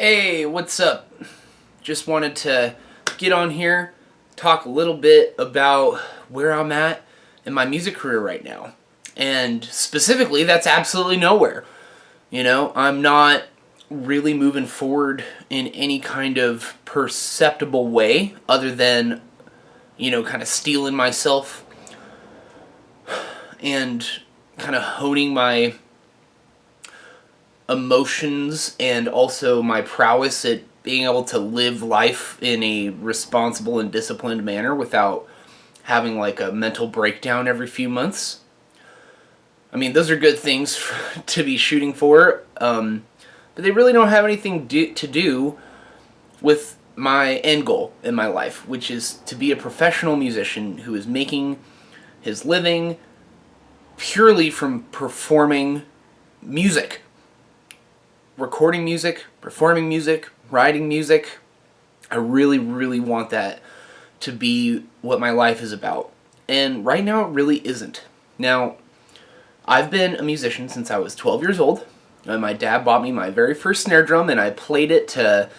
Hey, what's up? Just wanted to get on here, talk a little bit about where I'm at in my music career right now. And specifically, that's absolutely nowhere. I'm not really moving forward in any kind of perceptible way other than, kind of stealing myself and kind of honing my emotions and also my prowess at being able to live life in a responsible and disciplined manner without having like a mental breakdown every few months. I mean, those are good things to be shooting for, but they really don't have anything to do with my end goal in my life, which is to be a professional musician who is making his living purely from performing music. Recording music, performing music, writing music. I really, really want that to be what my life is about. And right now it really isn't. Now, I've been a musician since I was 12 years old. My dad bought me my very first snare drum and I played it to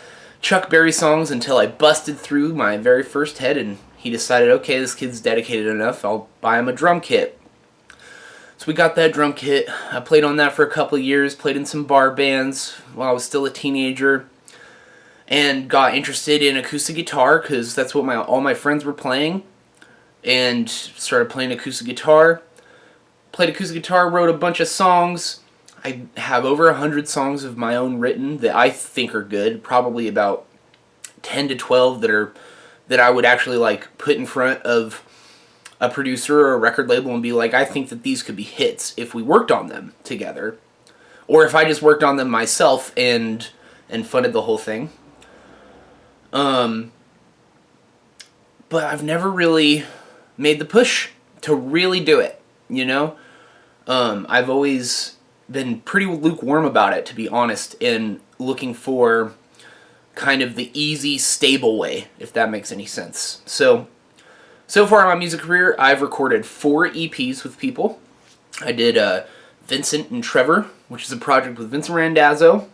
Chuck Berry songs until I busted through my very first head, and he decided, okay, this kid's dedicated enough, I'll buy him a drum kit. So we got that drum kit. I played on that for a couple of years, played in some bar bands while I was still a teenager, and got interested in acoustic guitar because that's what all my friends were playing, and started playing acoustic guitar. Played acoustic guitar, wrote a bunch of songs. I have over 100 songs of my own written that I think are good, probably about 10 to 12 that I would actually like put in front of a producer or a record label and be like, I think that these could be hits if we worked on them together, or if I just worked on them myself and funded the whole thing. But I've never really made the push to really do it, I've always been pretty lukewarm about it, to be honest, and looking for kind of the easy, stable way, if that makes any sense. So far in my music career, I've recorded 4 EPs with people. I did Vincent and Trevor, which is a project with Vincent Randazzo.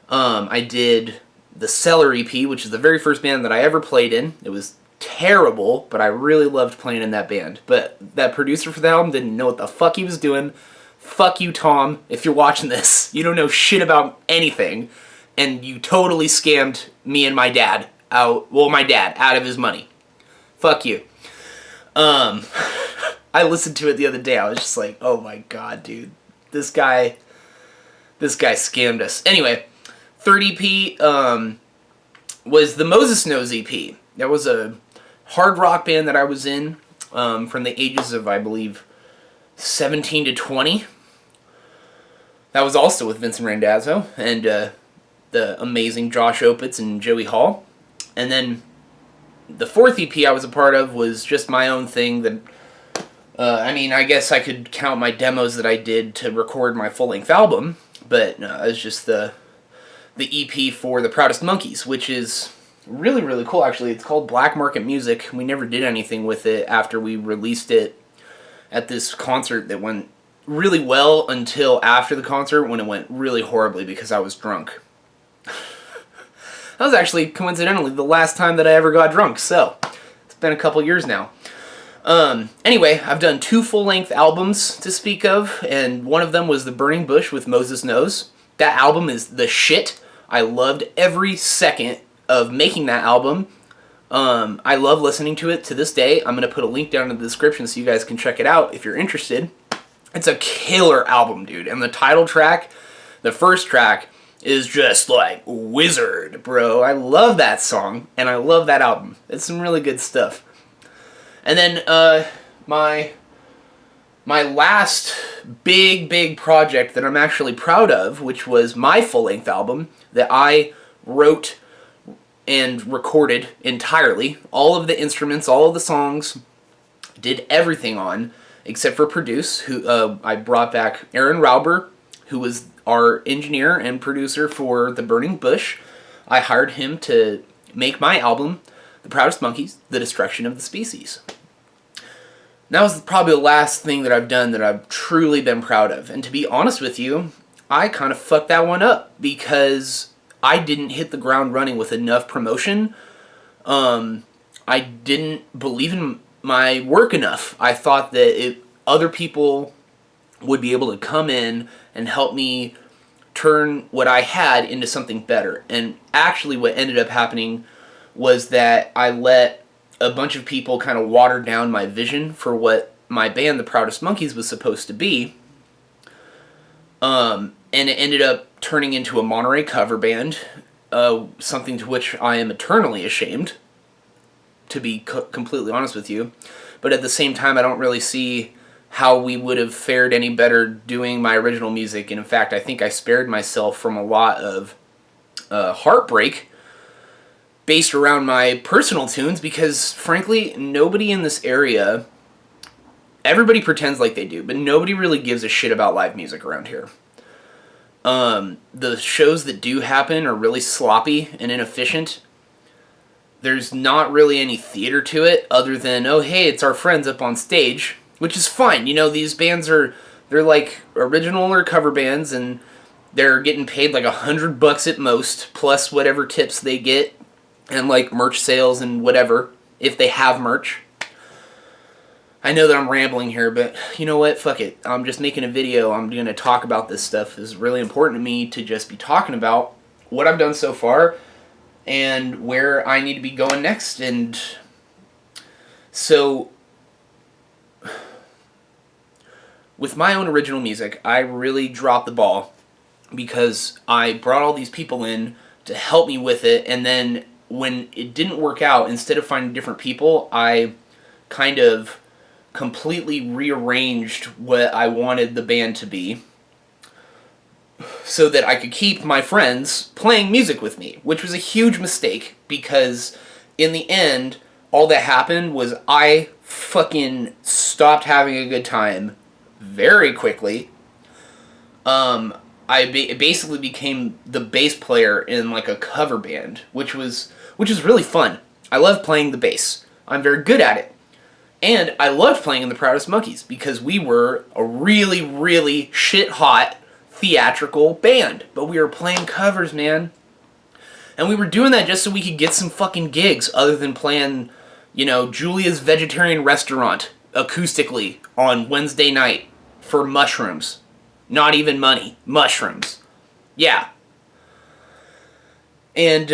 I did the Cellar EP, which is the very first band that I ever played in. It was terrible, but I really loved playing in that band. But that producer for the album didn't know what the fuck he was doing. Fuck you, Tom, if you're watching this. You don't know shit about anything, and you totally scammed me and my dad out of his money. Fuck you. I listened to it the other day. I was just like, oh my god, dude. This guy scammed us. Anyway, third EP was the Moses Knows EP. That was a hard rock band that I was in from the ages of, I believe, 17 to 20. That was also with Vincent Randazzo and the amazing Josh Opitz and Joey Hall. And then the 4th EP I was a part of was just my own thing that, I guess I could count my demos that I did to record my full-length album, but no, it was just the EP for The Proudest Monkeys, which is really, really cool, actually. It's called Black Market Music. We never did anything with it after we released it at this concert that went really well until after the concert, when it went really horribly because I was drunk. That was actually, coincidentally, the last time that I ever got drunk, so it's been a couple years now. Anyway, I've done 2 full-length albums to speak of, and one of them was The Burning Bush with Moses Knows. That album is the shit. I loved every second of making that album. I love listening to it to this day. I'm going to put a link down in the description so you guys can check it out if you're interested. It's a killer album, dude, and the title track, the first track, is just like wizard, bro. I love that song, and I love that album. It's some really good stuff. And then my last big project that I'm actually proud of, which was my full-length album that I wrote and recorded entirely. All of the instruments, all of the songs, did everything on, except for produce, who I brought back Aaron Rauber, who was our engineer and producer for The Burning Bush. I hired him to make my album, The Proudest Monkeys, The Destruction of the Species. That was probably the last thing that I've done that I've truly been proud of. And to be honest with you, I kind of fucked that one up because I didn't hit the ground running with enough promotion. I didn't believe in my work enough. I thought that other people would be able to come in and help me turn what I had into something better. And actually what ended up happening was that I let a bunch of people kind of water down my vision for what my band, The Proudest Monkeys, was supposed to be. And it ended up turning into a Monterey cover band, something to which I am eternally ashamed, to be completely honest with you. But at the same time, I don't really see how we would have fared any better doing my original music. And in fact, I think I spared myself from a lot of heartbreak based around my personal tunes, because frankly, nobody in this area, everybody pretends like they do, but nobody really gives a shit about live music around here. The shows that do happen are really sloppy and inefficient. There's not really any theater to it other than, oh hey, it's our friends up on stage, which is fine. You know, these bands they're like original or cover bands, and they're getting paid like $100 at most, plus whatever tips they get, and like merch sales and whatever, if they have merch. I know that I'm rambling here, but you know what? Fuck it. I'm just making a video. I'm going to talk about this stuff. It's really important to me to just be talking about what I've done so far and where I need to be going next. And so, with my own original music, I really dropped the ball because I brought all these people in to help me with it, and then when it didn't work out, instead of finding different people, I kind of completely rearranged what I wanted the band to be so that I could keep my friends playing music with me, which was a huge mistake because in the end, all that happened was I fucking stopped having a good time very quickly. I basically became the bass player in like a cover band, which was really fun. I love playing the bass. I'm very good at it. And I loved playing in The Proudest Monkeys because we were a really, really shit-hot theatrical band. But we were playing covers, man. And we were doing that just so we could get some fucking gigs other than playing, you know, Julia's Vegetarian Restaurant acoustically on Wednesday night for mushrooms. Not even money. Mushrooms. Yeah. And,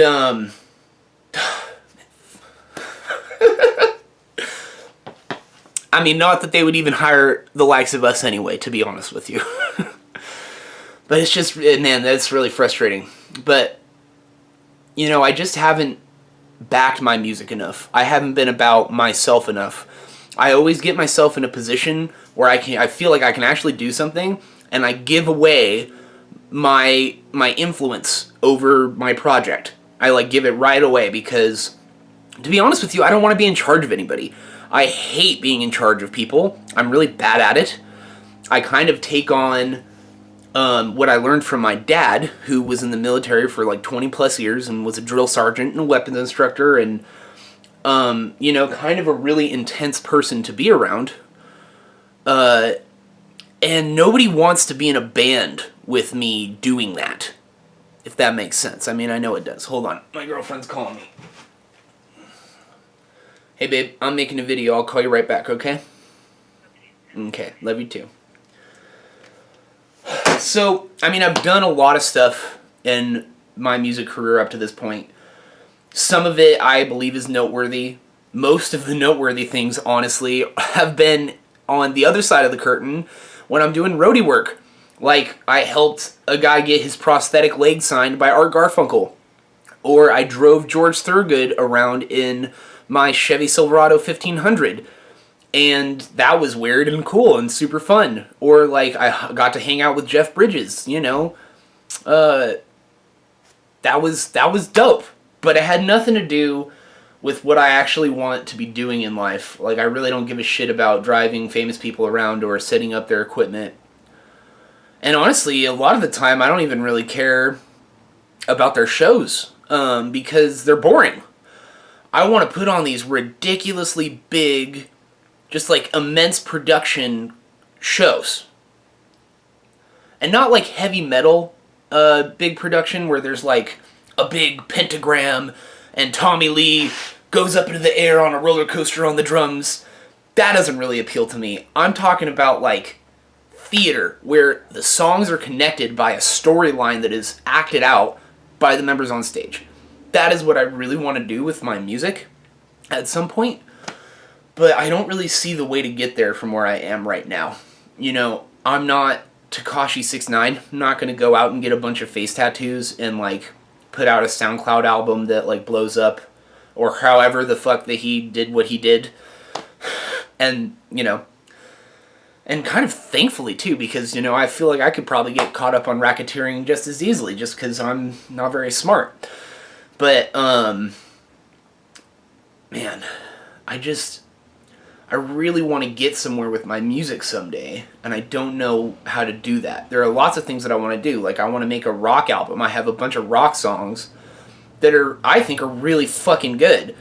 I mean, not that they would even hire the likes of us anyway, to be honest with you. But it's just, man, that's really frustrating. But, you know, I just haven't backed my music enough. I haven't been about myself enough. I always get myself in a position where I feel like I can actually do something, and I give away my influence over my project. I like give it right away because, to be honest with you, I don't want to be in charge of anybody. I hate being in charge of people. I'm really bad at it. I kind of take on what I learned from my dad, who was in the military for like 20 plus years and was a drill sergeant and a weapons instructor and, you know, kind of a really intense person to be around. And nobody wants to be in a band with me doing that, if that makes sense. I mean, I know it does. Hold on. My girlfriend's calling me. Hey, babe, I'm making a video. I'll call you right back, okay? Okay, love you too. So, I mean, I've done a lot of stuff in my music career up to this point. Some of it I believe is noteworthy. Most of the noteworthy things, honestly, have been on the other side of the curtain when I'm doing roadie work. Like, I helped a guy get his prosthetic leg signed by Art Garfunkel. Or I drove George Thorogood around in my Chevy Silverado 1500. And that was weird and cool and super fun. Or, like, I got to hang out with Jeff Bridges, you know. That was dope. But it had nothing to do with what I actually want to be doing in life. Like, I really don't give a shit about driving famous people around or setting up their equipment. And honestly, a lot of the time, I don't even really care about their shows. Because they're boring. I want to put on these ridiculously big, just like immense production shows. And not like heavy metal big production where there's like a big pentagram and Tommy Lee goes up into the air on a roller coaster on the drums. That doesn't really appeal to me. I'm talking about like theater where the songs are connected by a storyline that is acted out by the members on stage. That is what I really want to do with my music at some point, but I don't really see the way to get there from where I am right now. You know, I'm not Tekashi 69. I'm not going to go out and get a bunch of face tattoos and like put out a SoundCloud album that like blows up, or however the fuck that he did what he did. And, you know, and kind of thankfully too, because, you know, I feel like I could probably get caught up on racketeering just as easily just because I'm not very smart. But, man, I really want to get somewhere with my music someday, and I don't know how to do that. There are lots of things that I want to do. Like, I want to make a rock album. I have a bunch of rock songs that I think are really fucking good.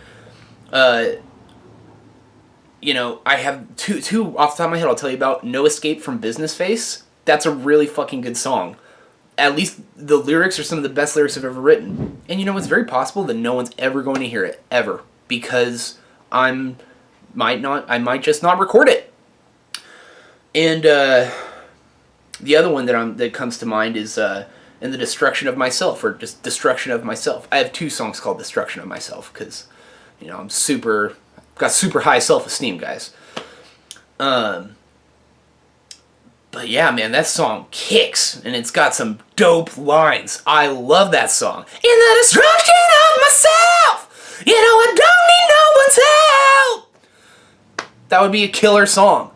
You know, I have two off the top of my head I'll tell you about. No Escape from Business Face. That's a really fucking good song. At least the lyrics are some of the best lyrics I've ever written. And you know, it's very possible that no one's ever going to hear it, ever. Because I might just not record it. And the other one that comes to mind is In the Destruction of Myself, or just Destruction of Myself. I have two songs called Destruction of Myself, because, you know, got super high self-esteem, guys. But yeah, man, that song kicks, and it's got some dope lines. I love that song. In the destruction of myself, you know I don't need no one's help. That would be a killer song.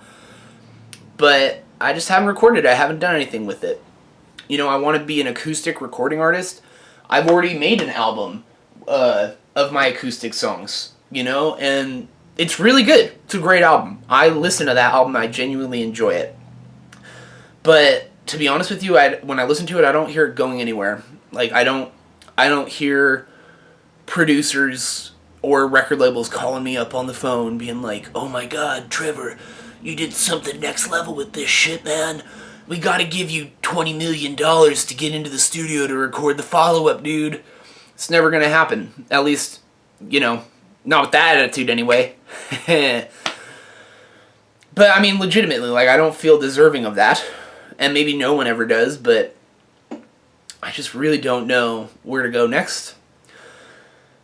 But I just haven't recorded it. I haven't done anything with it. You know, I want to be an acoustic recording artist. I've already made an album of my acoustic songs, you know, and it's really good. It's a great album. I listen to that album. I genuinely enjoy it. But to be honest with you, when I listen to it, I don't hear it going anywhere. Like, I don't hear producers or record labels calling me up on the phone being like, "Oh my God, Trevor, you did something next level with this shit, man. We gotta give you $20 million to get into the studio to record the follow-up, dude." It's never gonna happen. At least, you know, not with that attitude anyway. But, I mean, legitimately, like, I don't feel deserving of that. And maybe no one ever does, but I just really don't know where to go next.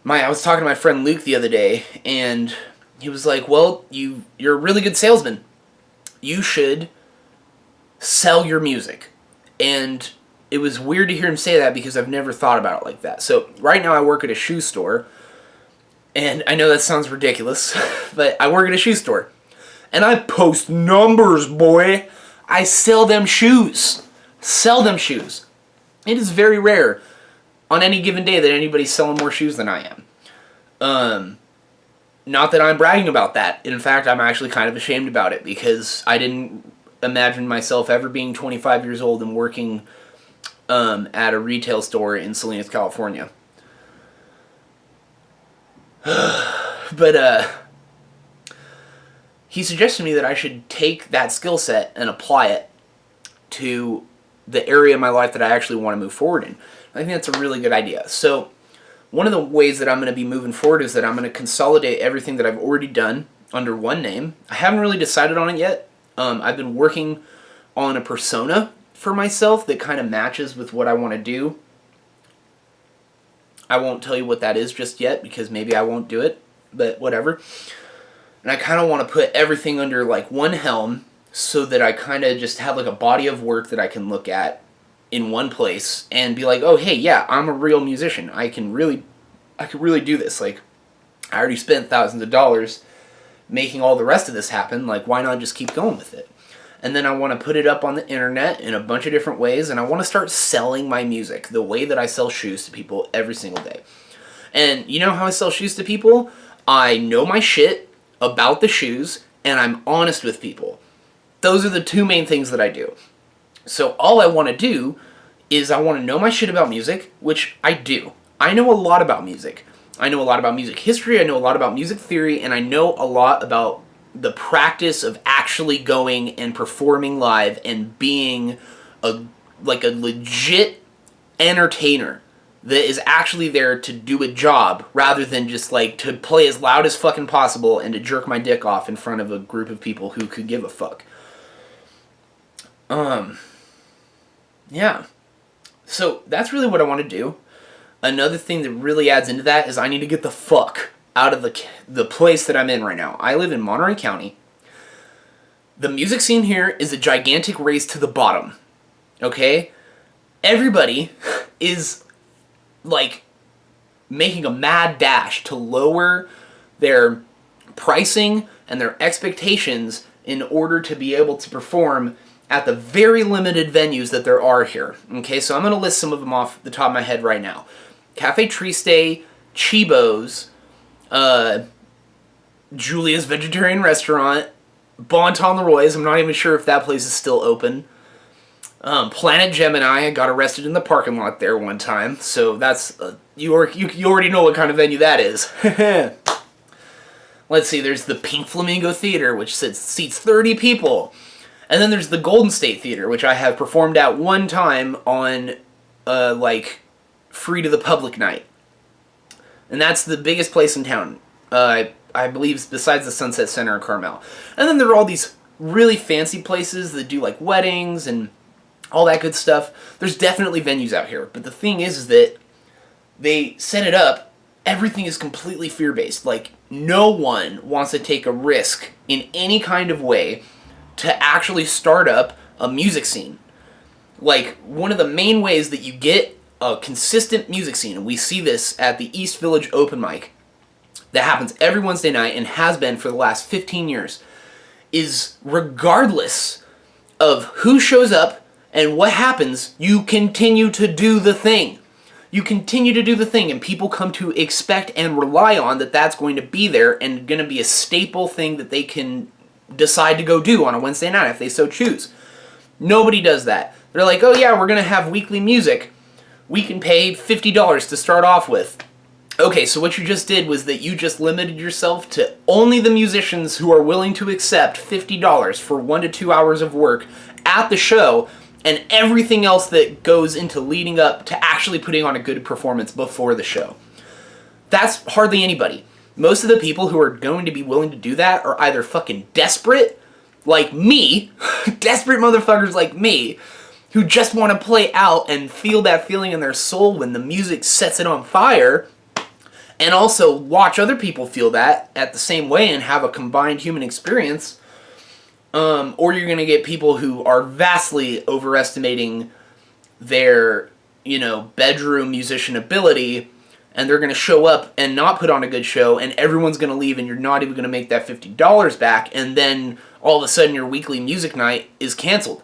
I was talking to my friend Luke the other day, and he was like, "Well, you're a really good salesman. You should sell your music." And it was weird to hear him say that because I've never thought about it like that. So right now I work at a shoe store, and I know that sounds ridiculous, but I work at a shoe store. And I post numbers, boy. I sell them shoes. Sell them shoes. It is very rare on any given day that anybody's selling more shoes than I am. Not that I'm bragging about that. In fact, I'm actually kind of ashamed about it because I didn't imagine myself ever being 25 years old and working at a retail store in Salinas, California. But he suggested to me that I should take that skill set and apply it to the area of my life that I actually want to move forward in. I think that's a really good idea. So one of the ways that I'm going to be moving forward is that I'm going to consolidate everything that I've already done under one name. I haven't really decided on it yet. I've been working on a persona for myself that kind of matches with what I want to do. I won't tell you what that is just yet because maybe I won't do it, but whatever. And I kind of want to put everything under like one helm so that I kind of just have like a body of work that I can look at in one place and be like, "Oh, hey, yeah, I'm a real musician. I could really do this. Like, I already spent thousands of dollars making all the rest of this happen. Like, why not just keep going with it?" And then I want to put it up on the internet in a bunch of different ways, and I want to start selling my music the way that I sell shoes to people every single day. And you know how I sell shoes to people? I know my shit about the shoes, and I'm honest with people. Those are the two main things that I do. So all I want to do is I want to know my shit about music, which I do. I know a lot about music. I know a lot about music history, I know a lot about music theory, and I know a lot about the practice of actually going and performing live and being a legit entertainer that is actually there to do a job rather than just like to play as loud as fucking possible and to jerk my dick off in front of a group of people who could give a fuck. Yeah. So that's really what I want to do. Another thing that really adds into that is I need to get the fuck out of the place that I'm in right now. I live in Monterey County. The music scene here is a gigantic race to the bottom. Okay? Everybody is like making a mad dash to lower their pricing and their expectations in order to be able to perform at the very limited venues that there are here. Okay, so I'm going to list some of them off the top of my head right now. Cafe Triste, Chibo's, Julia's Vegetarian Restaurant, Bon Ton Leroy's, I'm not even sure if that place is still open. Planet Gemini, I got arrested in the parking lot there one time, so that's, you already know what kind of venue that is. Let's see, there's the Pink Flamingo Theater, which seats 30 people. And then there's the Golden State Theater, which I have performed at one time on, like, free to the public night. And that's the biggest place in town, I believe, besides the Sunset Center in Carmel. And then there are all these really fancy places that do, like, weddings and all that good stuff. There's definitely venues out here. But the thing is that they set it up, everything is completely fear-based. Like, no one wants to take a risk in any kind of way to actually start up a music scene. Like, one of the main ways that you get a consistent music scene, and we see this at the East Village Open Mic, that happens every Wednesday night and has been for the last 15 years, is regardless of who shows up and what happens, you continue to do the thing. You continue to do the thing, and people come to expect and rely on that that's going to be there and going to be a staple thing that they can decide to go do on a Wednesday night if they so choose. Nobody does that. They're like, oh yeah, we're going to have weekly music. We can pay $50 to start off with. Okay, so what you just did was that you just limited yourself to only the musicians who are willing to accept $50 for 1 to 2 hours of work at the show, and everything else that goes into leading up to actually putting on a good performance before the show. That's hardly anybody. Most of the people who are going to be willing to do that are either fucking desperate, like me, desperate motherfuckers like me, who just want to play out and feel that feeling in their soul when the music sets it on fire, and also watch other people feel that at the same way and have a combined human experience. Or you're going to get people who are vastly overestimating their, bedroom musician ability, and they're going to show up and not put on a good show, and everyone's going to leave, and you're not even going to make that $50 back, and then all of a sudden your weekly music night is canceled.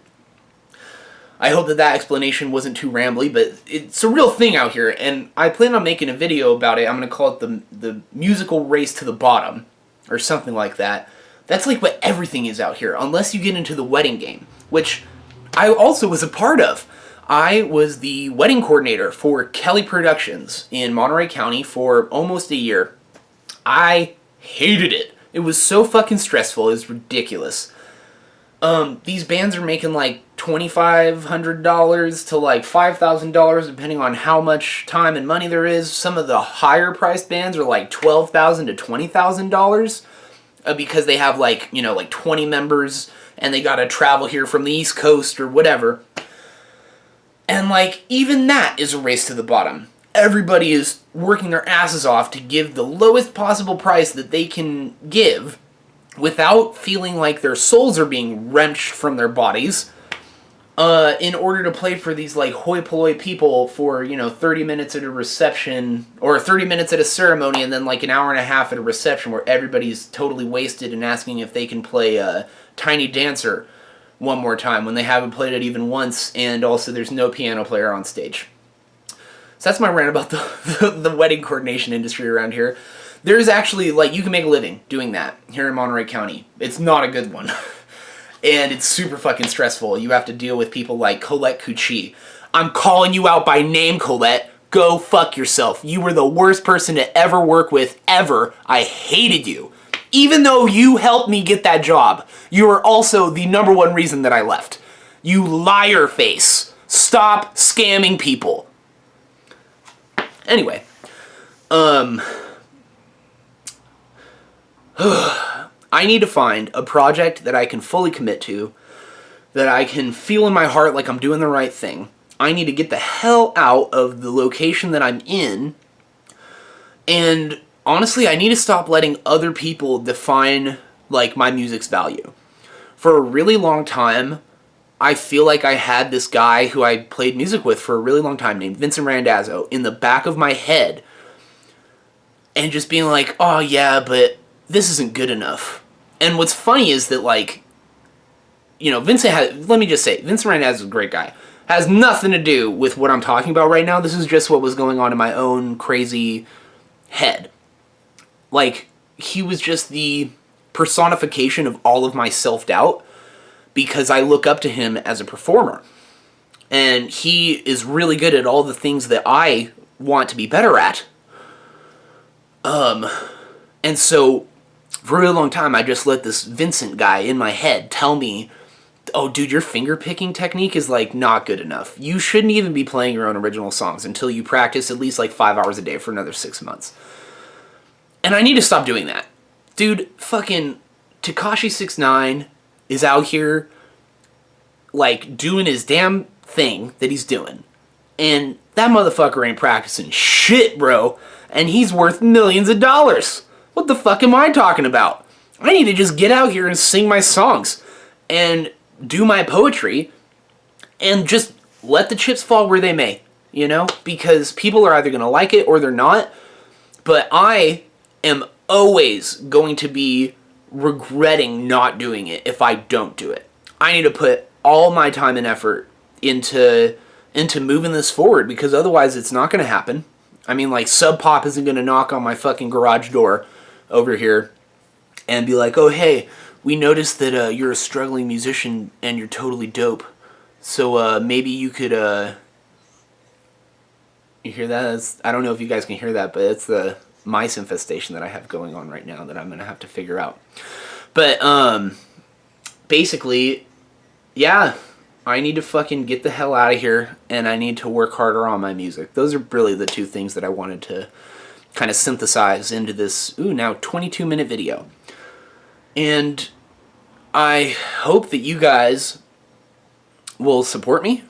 I hope that explanation wasn't too rambly, but it's a real thing out here, and I plan on making a video about it. I'm going to call it the musical race to the bottom, or something like that. That's like what everything is out here, unless you get into the wedding game, which I also was a part of. I was the wedding coordinator for Kelly Productions in Monterey County for almost a year. I hated it. It was so fucking stressful. It was ridiculous. These bands are making like $2,500 to like $5,000 depending on how much time and money there is. Some of the higher priced bands are like $12,000 to $20,000 because they have like 20 members and they gotta travel here from the East Coast or whatever. And like even that is a race to the bottom. Everybody is working their asses off to give the lowest possible price that they can give without feeling like their souls are being wrenched from their bodies, in order to play for these like hoi polloi people for 30 minutes at a reception, or 30 minutes at a ceremony, and then like an hour and a half at a reception where everybody's totally wasted and asking if they can play Tiny Dancer one more time when they haven't played it even once, and also there's no piano player on stage. So that's my rant about the wedding coordination industry around here. There's actually, like, you can make a living doing that here in Monterey County. It's not a good one. And it's super fucking stressful. You have to deal with people like Colette Cucci. I'm calling you out by name, Colette. Go fuck yourself. You were the worst person to ever work with, ever. I hated you. Even though you helped me get that job, you are also the number one reason that I left. You liar face. Stop scamming people. Anyway, I need to find a project that I can fully commit to, that I can feel in my heart like I'm doing the right thing. I need to get the hell out of the location that I'm in, and honestly, I need to stop letting other people define, like, my music's value. For a really long time, I feel like I had this guy who I played music with for a really long time named Vincent Randazzo in the back of my head, and just being like, oh yeah, but this isn't good enough. And what's funny is that, like, you know, let me just say, Vincent Randazzo is a great guy. Has nothing to do with what I'm talking about right now. This is just what was going on in my own crazy head. Like, he was just the personification of all of my self-doubt, because I look up to him as a performer. And he is really good at all the things that I want to be better at. And so, for a really long time, I just let this Vincent guy in my head tell me, oh, dude, your finger picking technique is, like, not good enough. You shouldn't even be playing your own original songs until you practice at least, like, 5 hours a day for another 6 months. And I need to stop doing that. Dude, fucking Tekashi 6ix9ine is out here, like, doing his damn thing that he's doing. And that motherfucker ain't practicing shit, bro. And he's worth millions of dollars. What the fuck am I talking about? I need to just get out here and sing my songs and do my poetry and just let the chips fall where they may, you know? Because people are either going to like it or they're not. But I am always going to be regretting not doing it if I don't do it. I need to put all my time and effort into moving this forward, because otherwise it's not going to happen. I mean, like, Sub Pop isn't going to knock on my fucking garage door over here and be like, oh, hey, we noticed that you're a struggling musician and you're totally dope. So maybe you could, you hear that? I don't know if you guys can hear that, but it's the mice infestation that I have going on right now that I'm going to have to figure out. But basically, yeah, I need to fucking get the hell out of here, and I need to work harder on my music. Those are really the two things that I wanted to kind of synthesize into this, now 22-minute video. And I hope that you guys will support me.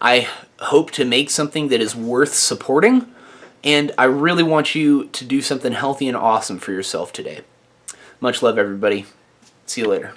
I hope to make something that is worth supporting, and I really want you to do something healthy and awesome for yourself today. Much love, everybody. See you later.